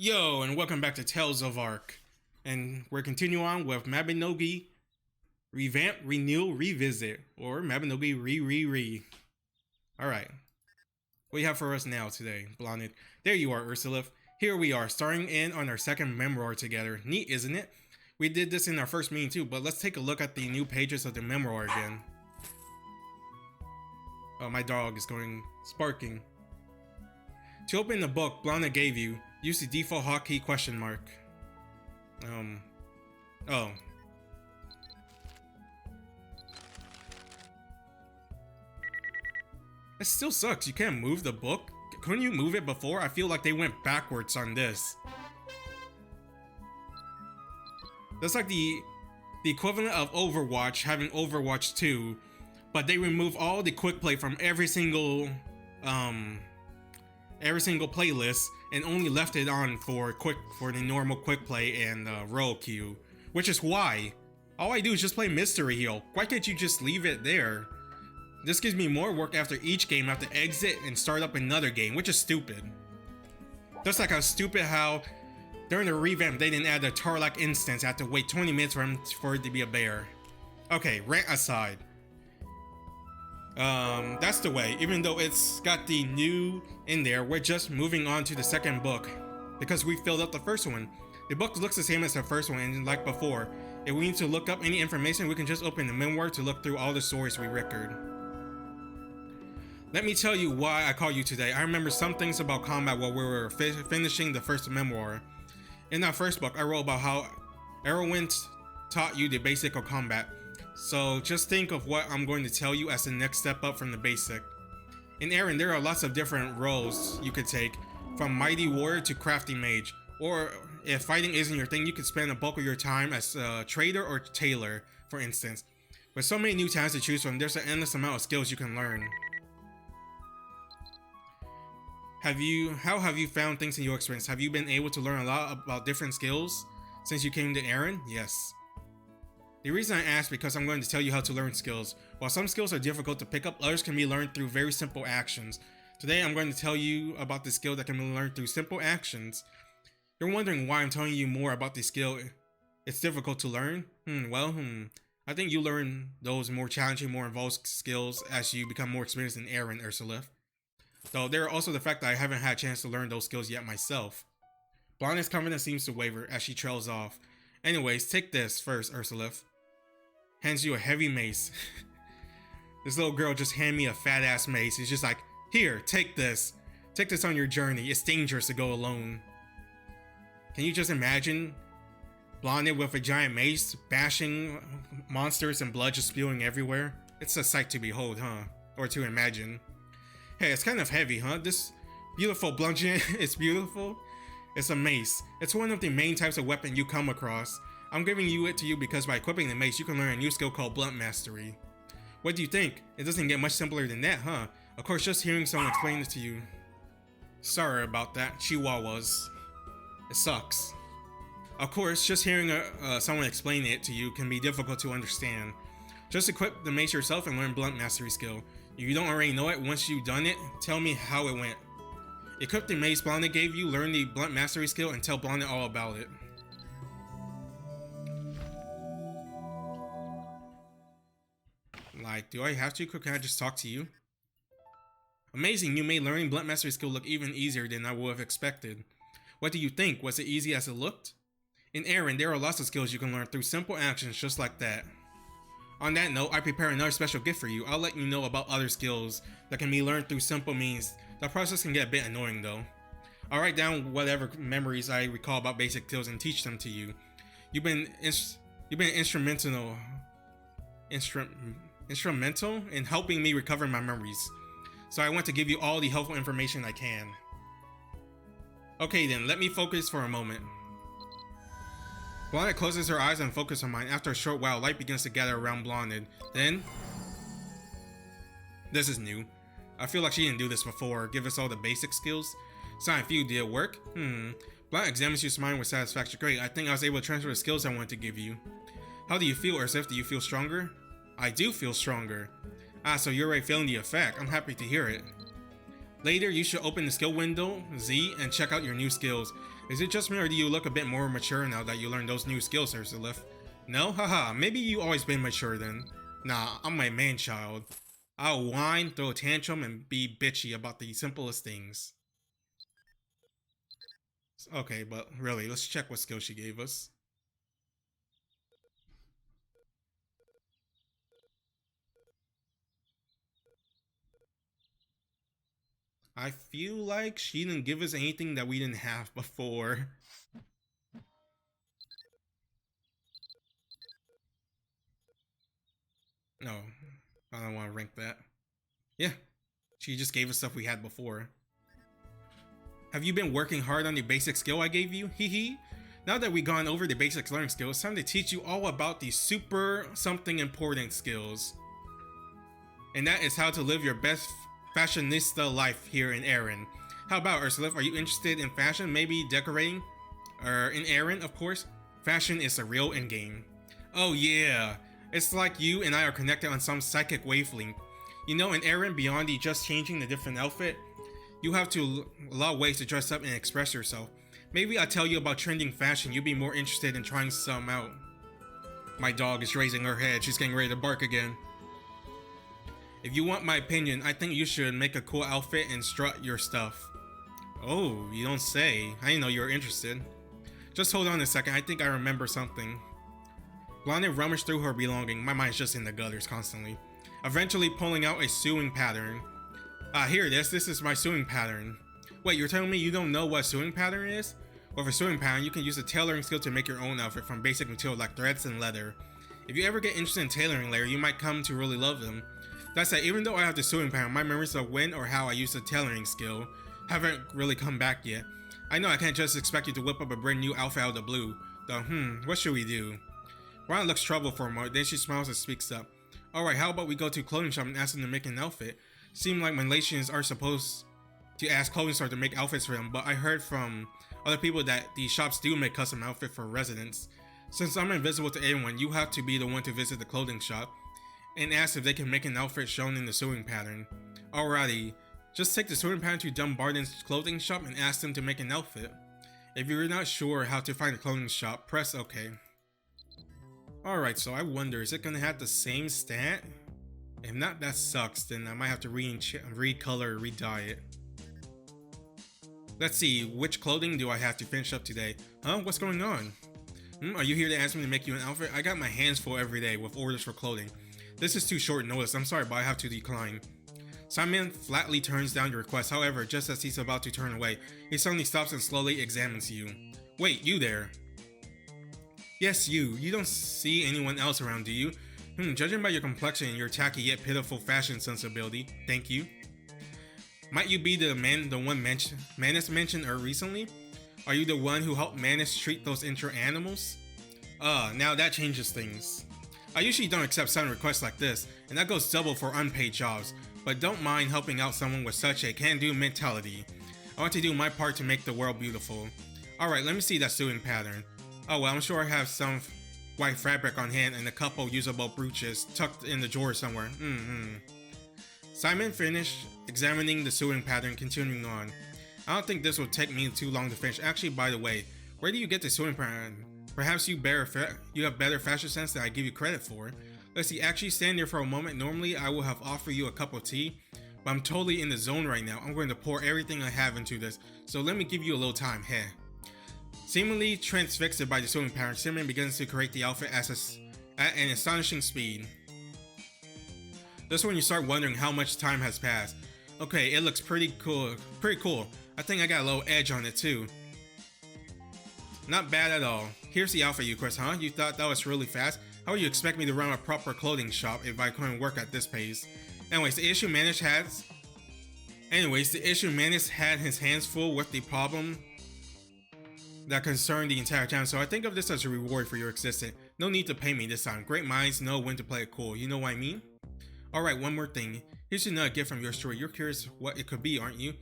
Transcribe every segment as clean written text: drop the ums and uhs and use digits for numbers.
Yo, and welcome back to Tales of Arc. And we're continuing on with Mabinogi Revamp, Renewal, Revisit, or Mabinogi Re. Alright. What do you have for us now today, Blaanid? There you are, Ursula. Here we are, starting in on our second memoir together. Neat, isn't it? We did this in our first meeting too, but let's take a look at the new pages of the memoir again. Oh, my dog is going sparking. To open the book Blaanid gave you, use the default hotkey ? Oh. It still sucks, you can't move the book? Couldn't you move it before? I feel like they went backwards on this. That's like the equivalent of Overwatch having Overwatch 2, but they remove all the quick play from every single playlist and only left it on for the normal quick play and roll queue, which is why all I do is just play Mystery Heal. Why can't you just leave it there? This gives me more work after each game. I have to exit and start up another game, which is stupid. Just like how stupid how during the revamp they didn't add the Tarlac instance. I have to wait 20 minutes for it to be a bear. Okay, rant aside. That's the way. Even though it's got the new in there, we're just moving on to the second book because we filled up the first one. The book looks the same as the first one, and like before, if we need to look up any information, we can just open the memoir to look through all the stories we record. Let me tell you why I called you today. I remember some things about combat while we were finishing the first memoir. In that first book, I wrote about how Erinn taught you the basic of combat. So just think of what I'm going to tell you as the next step up from the basic. In Erinn, there are lots of different roles you could take, from mighty warrior to crafty mage. Or if fighting isn't your thing, you could spend a bulk of your time as a trader or tailor, for instance. With so many new talents to choose from, there's an endless amount of skills you can learn. How have you found things in your experience? Have you been able to learn a lot about different skills since you came to Erinn? Yes. The reason I ask because I'm going to tell you how to learn skills. While some skills are difficult to pick up, others can be learned through very simple actions. Today I'm going to tell you about the skill that can be learned through simple actions. You're wondering why I'm telling you more about this skill. It's difficult to learn? I think you learn those more challenging, more involved skills as you become more experienced in Erinn, Ursula. Though there are also the fact that I haven't had a chance to learn those skills yet myself. Blaanid's confidence seems to waver as she trails off. Anyways, take this first, Ursula. Hands you a heavy mace. This little girl just handed me a fat ass mace. It's just like, here, take this. Take this on your journey. It's dangerous to go alone. Can you just imagine Blaanid with a giant mace, bashing monsters and blood just spewing everywhere? It's a sight to behold, huh? Or to imagine. Hey, it's kind of heavy, huh? This beautiful bludgeon is beautiful. It's a mace. It's one of the main types of weapon you come across. I'm giving it to you because by equipping the mace, you can learn a new skill called blunt mastery. What do you think? It doesn't get much simpler than that, huh? Of course, just hearing someone explain it to you. Sorry about that, Chihuahuas. It sucks. Of course, just hearing someone explain it to you can be difficult to understand. Just equip the mace yourself and learn blunt mastery skill. If you don't already know it, once you've done it, tell me how it went. Equip the mace Blaanid gave you, learn the blunt mastery skill, and tell Blaanid all about it. Like, do I have to? Can I just talk to you? Amazing, you made learning blunt mastery skill look even easier than I would have expected. What do you think? Was it easy as it looked? In Erinn, there are lots of skills you can learn through simple actions just like that. On that note, I prepared another special gift for you. I'll let you know about other skills that can be learned through simple means. The process can get a bit annoying though. I'll write down whatever memories I recall about basic skills and teach them to you. You've been instrumental in helping me recover my memories. So I want to give you all the helpful information I can. Okay then, let me focus for a moment. Blaanid closes her eyes and focuses on mine. After a short while, light begins to gather around Blaanid. Then... This is new. I feel like she didn't do this before. Give us all the basic skills. Sign few, did it work? Blaanid examines you, smiling with satisfaction. Great, I think I was able to transfer the skills I wanted to give you. How do you feel, Ursula? Do you feel stronger? I do feel stronger. Ah, so you're already feeling the effect. I'm happy to hear it. Later, you should open the skill window, Z, and check out your new skills. Is it just me or do you look a bit more mature now that you learned those new skills, Ursula? No? Haha, maybe you always been mature then. Nah, I'm my man child. I'll whine, throw a tantrum, and be bitchy about the simplest things. Okay, but really, let's check what skill she gave us. I feel like she didn't give us anything that we didn't have before. No, I don't want to rank that. Yeah, she just gave us stuff we had before. Have you been working hard on the basic skill I gave you? Hee. Now that we've gone over the basic learning skills, it's time to teach you all about the super something important skills. And that is how to live your best fashionista life here in Erinn. How about Ursula? Are you interested in fashion? Maybe decorating? In Erinn, of course. Fashion is a real endgame. Oh yeah, it's like you and I are connected on some psychic wavelength. You know, in Erinn, beyond the just changing the different outfit, you have to a lot of ways to dress up and express yourself. Maybe I'll tell you about trending fashion. You'd be more interested in trying some out. My dog is raising her head. She's getting ready to bark again. If you want my opinion, I think you should make a cool outfit and strut your stuff. Oh, you don't say. I didn't know you were interested. Just hold on a second. I think I remember something. Blaanid rummaged through her belongings. My mind's just in the gutters constantly. Eventually pulling out a sewing pattern. Here it is. This is my sewing pattern. Wait, you're telling me you don't know what a sewing pattern is? Well, for sewing pattern, you can use a tailoring skill to make your own outfit from basic material like threads and leather. If you ever get interested in tailoring later, you might come to really love them. That said, even though I have the sewing pattern, my memories of when or how I used the tailoring skill haven't really come back yet. I know I can't just expect you to whip up a brand new outfit out of the blue. Though, what should we do? Brian looks troubled for a moment, then she smiles and speaks up. Alright, how about we go to a clothing shop and ask them to make an outfit? Seem like Malaysians are supposed to ask clothing stores to make outfits for them, but I heard from other people that these shops do make custom outfits for residents. Since I'm invisible to anyone, you have to be the one to visit the clothing shop and ask if they can make an outfit shown in the sewing pattern. Alrighty, just take the sewing pattern to Dumbarton's clothing shop and ask them to make an outfit. If you're not sure how to find a clothing shop, press OK. Alright, so I wonder, is it gonna have the same stat? If not, that sucks, then I might have to recolor, re-dye it. Let's see, which clothing do I have to finish up today? Huh? What's going on? Are you here to ask me to make you an outfit? I got my hands full every day with orders for clothing. This is too short notice, I'm sorry, but I have to decline. Simon flatly turns down your request, however, just as he's about to turn away, he suddenly stops and slowly examines you. Wait, you there. Yes, you. You don't see anyone else around, do you? Judging by your complexion and your tacky yet pitiful fashion sensibility, thank you. Might you be the one Manus mentioned recently? Are you the one who helped Manus treat those intro animals? Now that changes things. I usually don't accept sudden requests like this, and that goes double for unpaid jobs, but don't mind helping out someone with such a can-do mentality. I want to do my part to make the world beautiful. Alright, let me see that sewing pattern. Oh well, I'm sure I have some white fabric on hand and a couple usable brooches tucked in the drawer somewhere. Simon finished examining the sewing pattern, continuing on. I don't think this will take me too long to finish. Actually, by the way, where do you get the sewing pattern? Perhaps you have better fashion sense than I give you credit for. Let's see, actually stand there for a moment. Normally, I would have offered you a cup of tea, but I'm totally in the zone right now. I'm going to pour everything I have into this, so let me give you a little time. Heh. Seemingly transfixed by the sewing pattern, Simon begins to create the outfit at an astonishing speed. That's when you start wondering how much time has passed. Okay, it looks pretty cool. I think I got a little edge on it too. Not bad at all. Here's the outfit, you Chris, huh? You thought that was really fast? How would you expect me to run a proper clothing shop if I couldn't work at this pace? Anyways, the issue Manus had his hands full with the problem that concerned the entire town, so I think of this as a reward for your existence. No need to pay me this time. Great minds know when to play it cool, you know what I mean? Alright, one more thing. Here's another gift from your story. You're curious what it could be, aren't you?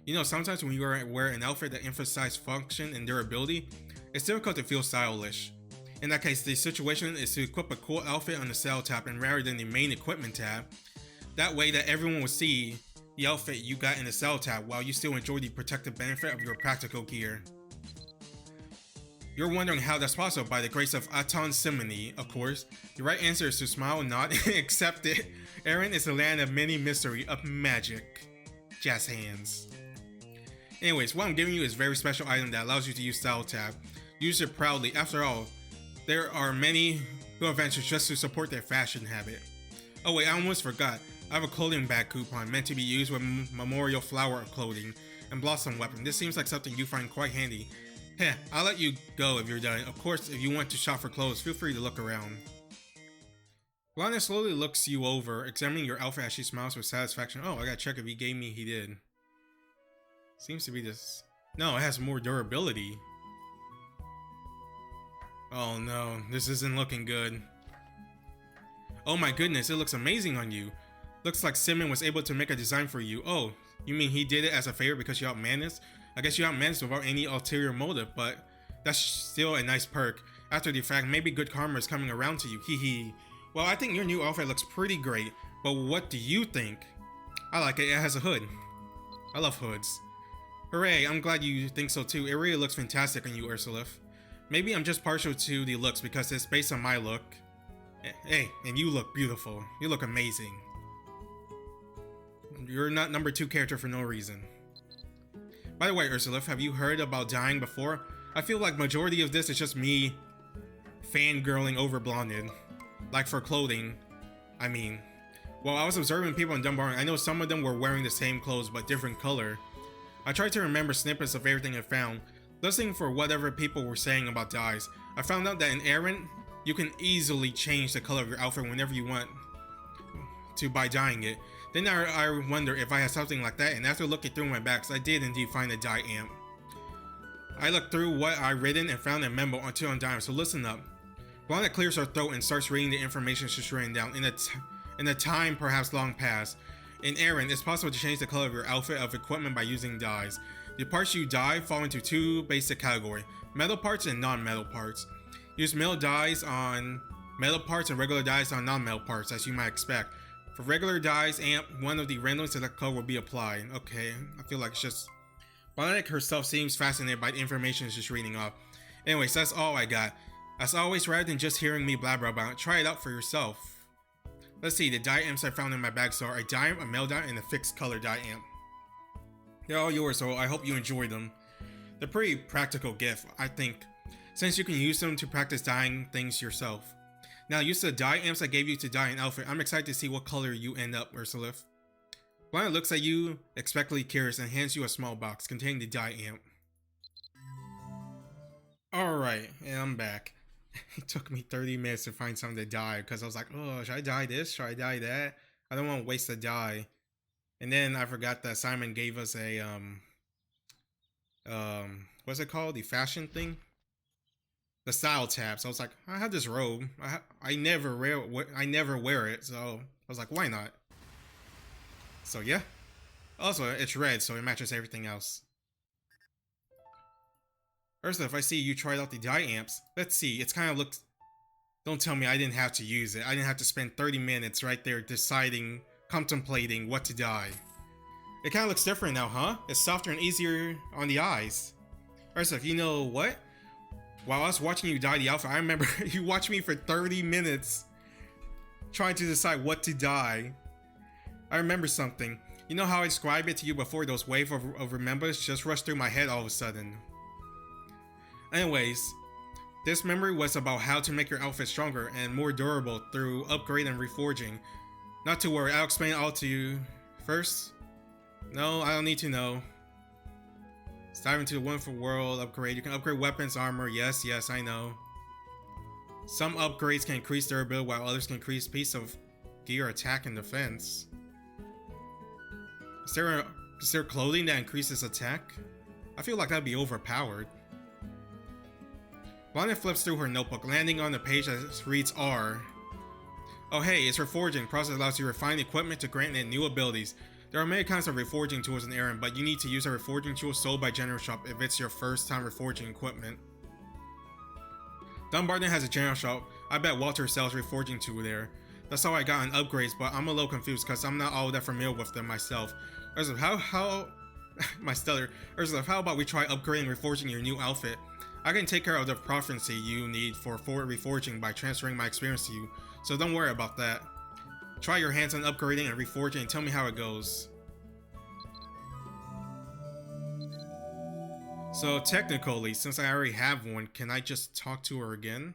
You know, sometimes when you wear an outfit that emphasizes function and durability, it's difficult to feel stylish. In that case, the situation is to equip a cool outfit on the Sell tab and rather than the main equipment tab. That way that everyone will see the outfit you got in the Sell tab while you still enjoy the protective benefit of your practical gear. You're wondering how that's possible. By the grace of Aton Simony, of course. The right answer is to smile, nod, and accept it. Erinn is the land of many mystery, of magic. Jazz hands. Anyways, what I'm giving you is a very special item that allows you to use Style Tab. Use it proudly. After all, there are many who have ventured just to support their fashion habit. Oh wait, I almost forgot. I have a clothing bag coupon meant to be used with memorial flower clothing and blossom weapon. This seems like something you find quite handy. Heh, I'll let you go if you're done. Of course, if you want to shop for clothes, feel free to look around. Blaanid slowly looks you over, examining your outfit as she smiles with satisfaction. Oh, I gotta check if he gave me. He did. Seems to be this. No, it has more durability. Oh no, this isn't looking good. Oh my goodness, it looks amazing on you. Looks like Simon was able to make a design for you. Oh, you mean he did it as a favor because you outmanaged? I guess you outmanaged without any ulterior motive, but that's still a nice perk. After the fact, maybe good karma is coming around to you. Hee. Well, I think your new outfit looks pretty great, but what do you think? I like it. It has a hood. I love hoods. Hooray, I'm glad you think so too. It really looks fantastic on you, Ursula. Maybe I'm just partial to the looks because it's based on my look. Hey, and you look beautiful. You look amazing. You're not number 2 character for no reason. By the way, Ursula, have you heard about dying before? I feel like majority of this is just me fangirling over Blaanid. Like for clothing, I mean. While I was observing people in Dunbar, I know some of them were wearing the same clothes but different color. I tried to remember snippets of everything I found, listening for whatever people were saying about dyes. I found out that in Erinn, you can easily change the color of your outfit whenever you want to by dyeing it. Then I wonder if I had something like that, and after looking through my bags, I did indeed find a dye amp. I looked through what I'd written and found a memo on Two on Diamond, so listen up. Blaanid clears her throat and starts reading the information she's written down. In a time perhaps long past, in Erinn, it's possible to change the color of your outfit of equipment by using dyes. The parts you dye fall into 2 basic categories, metal parts and non-metal parts. Use metal dyes on metal parts and regular dyes on non-metal parts, as you might expect. For regular dyes amp, one of the randomly selected color will be applied. Okay, I feel like it's just... Blaanid herself seems fascinated by the information she's reading off. Anyways, that's all I got. As always, rather than just hearing me blabber about it, try it out for yourself. Let's see, the dye amps I found in my bags are a dye amp, a metal dye, and a fixed color dye amp. They're all yours, so I hope you enjoy them. They're a pretty practical gift, I think, since you can use them to practice dyeing things yourself. Now, use the dye amps I gave you to dye an outfit. I'm excited to see what color you end up, Ursula. Blaanid looks at you, expectantly curious, and hands you a small box containing the dye amp. Alright, and I'm back. It took me 30 minutes to find something to dye because I was like, oh, should I dye this? Should I dye that? I don't want to waste a dye. And then I forgot that Simon gave us a, what's it called? The fashion thing? The style tab. So I was like, I have this robe. I never wear it. So I was like, why not? So yeah. Also, it's red, so it matches everything else. Ursula, if I see you tried out the dye amps, let's see, it's kind of looks... Don't tell me I didn't have to use it. I didn't have to spend 30 minutes right there deciding, contemplating what to dye. It kind of looks different now, huh? It's softer and easier on the eyes. Ursula, you know what? While I was watching you dye the outfit, I remember you watched me for 30 minutes trying to decide what to dye. I remember something. You know how I described it to you before? Those waves of remembrance just rushed through my head all of a sudden. Anyways, this memory was about how to make your outfit stronger and more durable through upgrade and reforging. Not to worry, I'll explain it all to you first. No, I don't need to know. Let's dive into the wonderful world upgrade. You can upgrade weapons, armor. Yes, I know. Some upgrades can increase durability while others can increase piece of gear, attack, and defense. Is there clothing that increases attack? I feel like that'd be overpowered. Blaanid flips through her notebook, landing on the page that reads R. Oh hey, it's reforging. Process allows you to refine equipment to grant it new abilities. There are many kinds of reforging tools in Erinn, but you need to use a reforging tool sold by General Shop if it's your first time reforging equipment. Dunbarton has a General Shop. I bet Walter sells reforging tool there. That's how I got on upgrades, but I'm a little confused because I'm not all that familiar with them myself. Ursula, my stellar. Ursula, how about we try upgrading and reforging your new outfit? I can take care of the prophecy you need for forward reforging by transferring my experience to you, so don't worry about that. Try your hands on upgrading and reforging and tell me how it goes. So technically, since I already have one, can I just talk to her again?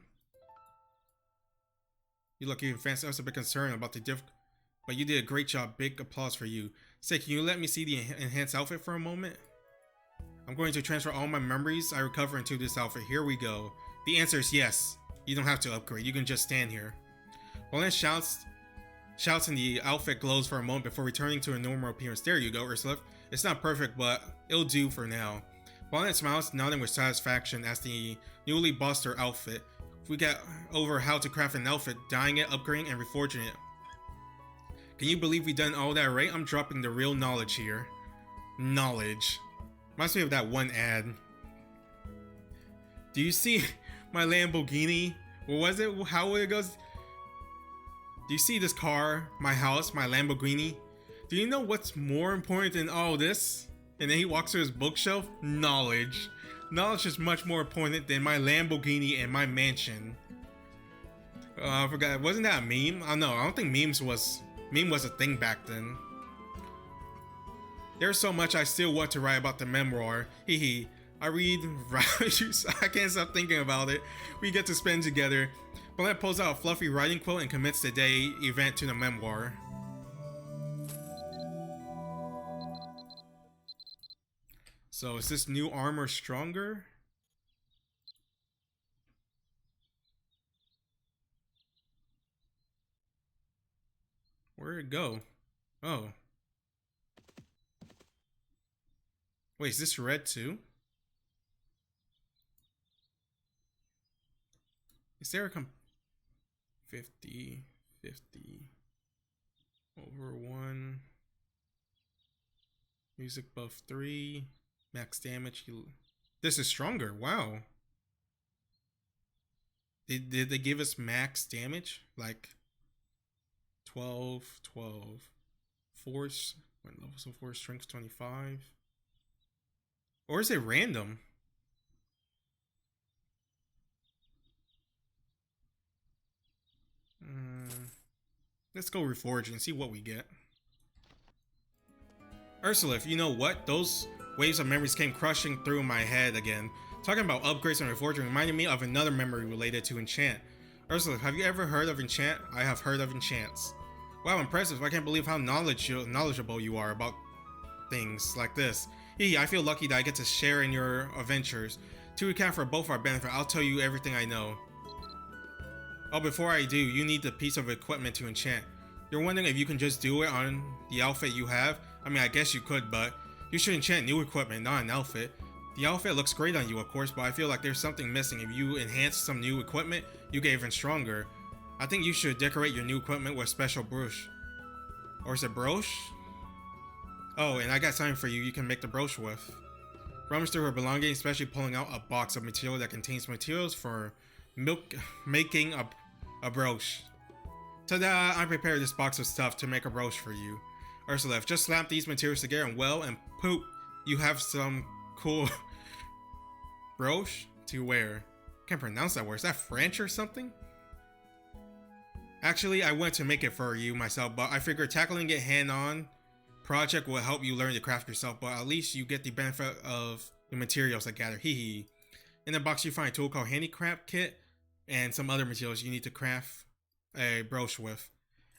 You look even fancy. I was a bit concerned about the but you did a great job. Big applause for you. Say, can you let me see the enhanced outfit for a moment? I'm going to transfer all my memories I recover into this outfit. Here we go. The answer is yes. You don't have to upgrade. You can just stand here. Blaanid shouts and the outfit glows for a moment before returning to a normal appearance. There you go, Ursula. It's not perfect, but it'll do for now. Blaanid smiles, nodding with satisfaction as the newly bossed her outfit. We get over how to craft an outfit, dyeing it, upgrading, and reforging it. Can you believe we've done all that right? I'm dropping the real knowledge here. Knowledge. Reminds me of that one ad. Do you see my Lamborghini? What was it? How it goes? Do you see this car? My house? My Lamborghini? Do you know what's more important than all this? And then he walks to his bookshelf. Knowledge. Knowledge is much more important than my Lamborghini and my mansion. I forgot. Wasn't that a meme? I don't know. I don't think meme was a thing back then. There's so much I still want to write about the memoir. Hehe. I can't stop thinking about it. We get to spend together. Blaanid pulls out a fluffy writing quill and commits the day event to the memoir. So is this new armor stronger? Where'd it go? Oh. Wait, is this red too? Is there a 50 over 1 music buff 3 max damage? This is stronger. Wow. Did they give us max damage? Like 12 force, what levels of force? Strength 25. Or is it random? Let's go reforge and see what we get. Ursula, you know what? Those waves of memories came crushing through my head again. Talking about upgrades and reforging reminded me of another memory related to enchant. Ursula, have you ever heard of enchant? I have heard of enchants. Wow, impressive. I can't believe how knowledgeable you are about things like this. I feel lucky that I get to share in your adventures. To recap for both our benefit, I'll tell you everything I know. Oh, before I do, you need the piece of equipment to enchant. You're wondering if you can just do it on the outfit you have? I mean, I guess you could, but you should enchant new equipment, not an outfit. The outfit looks great on you, of course, but I feel like there's something missing. If you enhance some new equipment, you get even stronger. I think you should decorate your new equipment with a special brooch. Or is it brooch? Oh, and I got something for you can make the brooch with. Rummage through her belongings, especially pulling out a box of material that contains materials for making a brooch. Ta-da! I prepared this box of stuff to make a brooch for you. Ursula, just slap these materials together and poop, you have some cool brooch to wear. Can't pronounce that word. Is that French or something? Actually, I went to make it for you myself, but I figured tackling it hand-on project will help you learn to craft yourself, but at least you get the benefit of the materials I gather. Hehe. In the box you find a tool called Handicraft Kit and some other materials you need to craft a brooch with.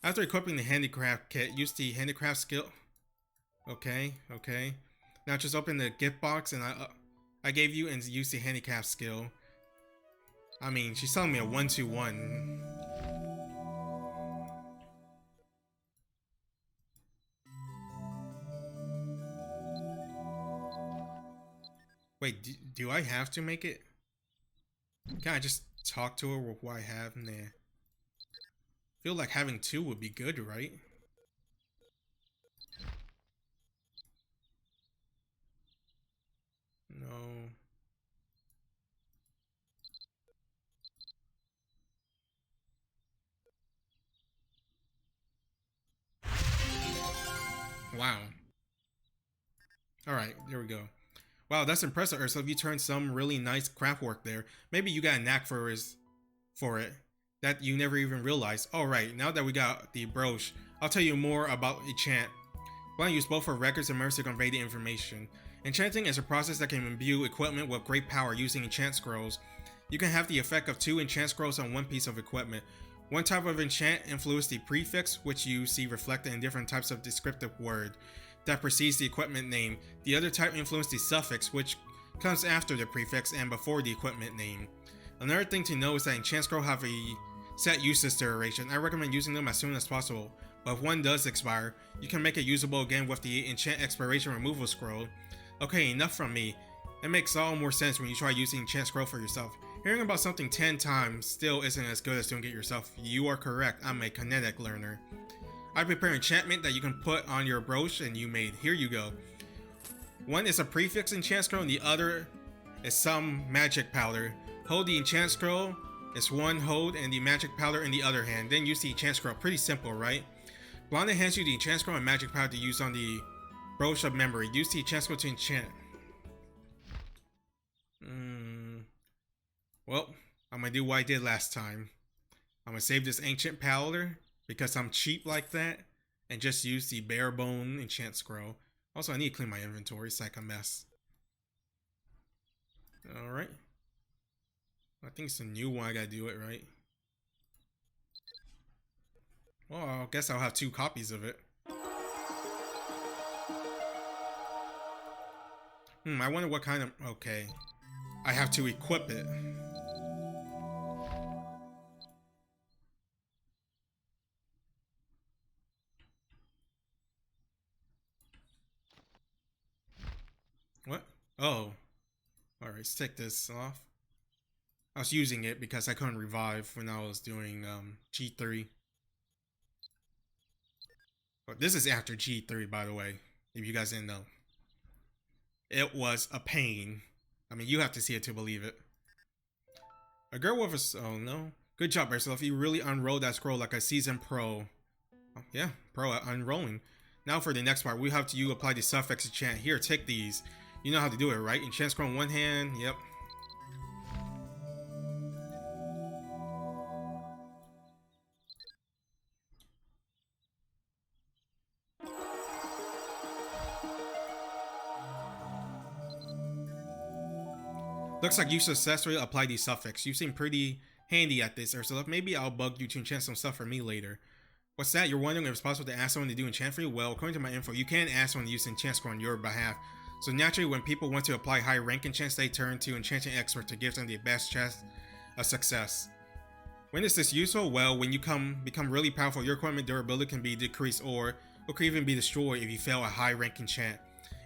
After equipping the Handicraft Kit, use the Handicraft skill. Okay. Now just open the gift box and I gave you and use the Handicraft skill. I mean, she's telling me a 1-2-1. Wait, do I have to make it? Can I just talk to her with what I have? Nah. Feel like having 2 would be good, right? No. Wow. Alright, there we go. Wow, that's impressive, Ursula. You turned some really nice craft work there. Maybe you got a knack for it that you never even realized. Alright, now that we got the brooch, I'll tell you more about enchant. Blaanid use both for records and memories to convey the information. Enchanting is a process that can imbue equipment with great power using enchant scrolls. You can have the effect of 2 enchant scrolls on one piece of equipment. One type of enchant influences the prefix, which you see reflected in different types of descriptive word that precedes the equipment name. The other type influences the suffix, which comes after the prefix and before the equipment name. Another thing to know is that enchant scrolls have a set usage duration. I recommend using them as soon as possible, but if one does expire, you can make it usable again with the enchant expiration removal scroll. Okay, enough from me. It makes all more sense when you try using enchant scroll for yourself. Hearing about something 10 times still isn't as good as doing it yourself. You are correct, I'm a kinetic learner. I prepare enchantment that you can put on your brooch and you made. Here you go. One is a prefix enchant scroll and the other is some magic powder. Hold the enchant scroll, it's one hold, and the magic powder in the other hand. Then use the enchant scroll. Pretty simple, right? Blaanid hands you the enchant scroll and magic powder to use on the brooch of memory. Use the enchant scroll to enchant. Well, I'm gonna do what I did last time. I'm gonna save this ancient powder because I'm cheap like that and just use the bare bone enchant scroll. Also, I need to clean my inventory. It's like a mess. Alright. I think it's a new one. I gotta do it, right? Well, I guess I'll have 2 copies of it. I wonder what kind of... Okay. I have to equip it. What? Oh. Alright, let's take this off. I was using it because I couldn't revive when I was doing G3. But this is after G3, by the way, if you guys didn't know. It was a pain. I mean, you have to see it to believe it. A girl with a... Oh, no. Good job, Ursula. If you really unroll that scroll like a seasoned pro. Oh, yeah, pro at unrolling. Now for the next part, we have to apply the suffix enchant. Here, take these. You know how to do it, right? Enchant scroll in one hand. Yep. Looks like you successfully applied the suffix. You seem pretty handy at this, Ursula. Maybe I'll bug you to enchant some stuff for me later. What's that? You're wondering if it's possible to ask someone to do enchant for you? Well, according to my info, you can ask someone to use enchant scroll on your behalf. So naturally, when people want to apply high rank enchants, they turn to enchanting expert to give them the best chance of success. When is this useful? Well, when you become really powerful, your equipment durability can be decreased or could even be destroyed if you fail a high rank enchant.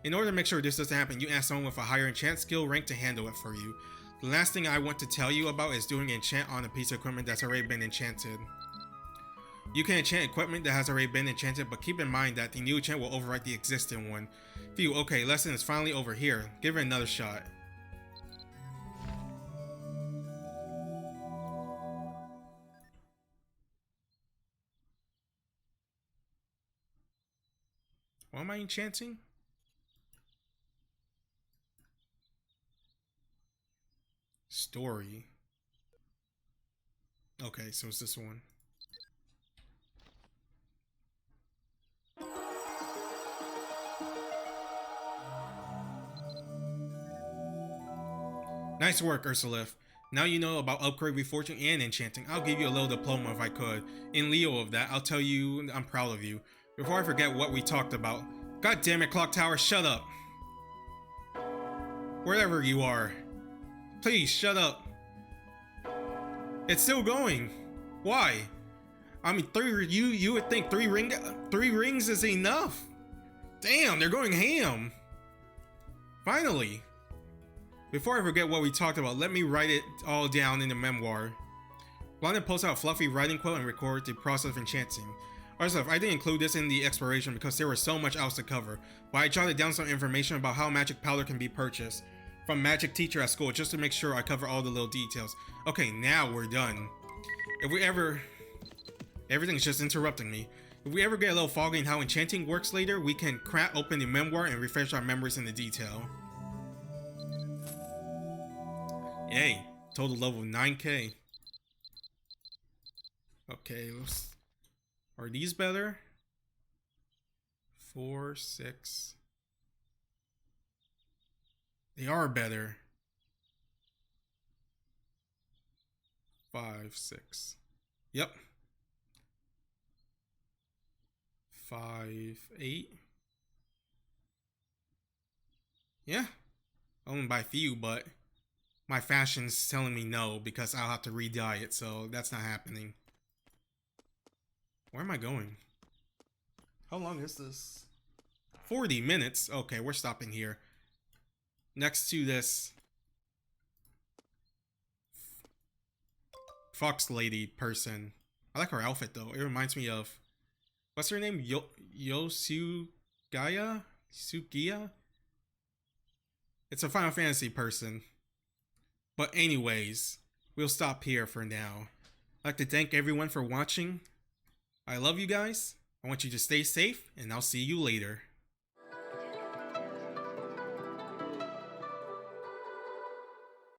In order to make sure this doesn't happen, you ask someone with a higher enchant skill rank to handle it for you. The last thing I want to tell you about is doing an enchant on a piece of equipment that's already been enchanted. You can enchant equipment that has already been enchanted, but keep in mind that the new enchant will overwrite the existing one. Phew, okay, lesson is finally over here. Give it another shot. What am I enchanting? Story. Okay, so it's this one. Nice work, Ursula. Now you know about upgrade, reforging, and enchanting. I'll give you a little diploma if I could. In lieu of that, I'll tell you I'm proud of you. Before I forget what we talked about. God damn it, Clock Tower, shut up. Wherever you are. Please, shut up. It's still going. Why? I mean, you would think three rings is enough. Damn, they're going ham. Finally. Before I forget what we talked about, let me write it all down in the memoir. Blaanid pulls out a fluffy writing quill and records the process of enchanting. Also, I didn't include this in the exploration because there was so much else to cover, but I jotted down some information about how magic powder can be purchased from magic teacher at school just to make sure I cover all the little details. Okay, now we're done. Everything's just interrupting me. If we ever get a little foggy in how enchanting works later, we can crack open the memoir and refresh our memories in the detail. Yay, total level 9k. Okay, are these better? 4, 6. They are better. 5, 6. Yep. 5, 8. Yeah. Only by few, but my fashion's telling me no because I'll have to re-dye it, so that's not happening. Where am I going? How long is this? 40 minutes? Okay, we're stopping here. Next to this fox lady person. I like her outfit though. It reminds me of, what's her name? Yosugaya? Sugiya? It's a Final Fantasy person. But anyways, we'll stop here for now. I'd like to thank everyone for watching. I love you guys. I want you to stay safe, and I'll see you later.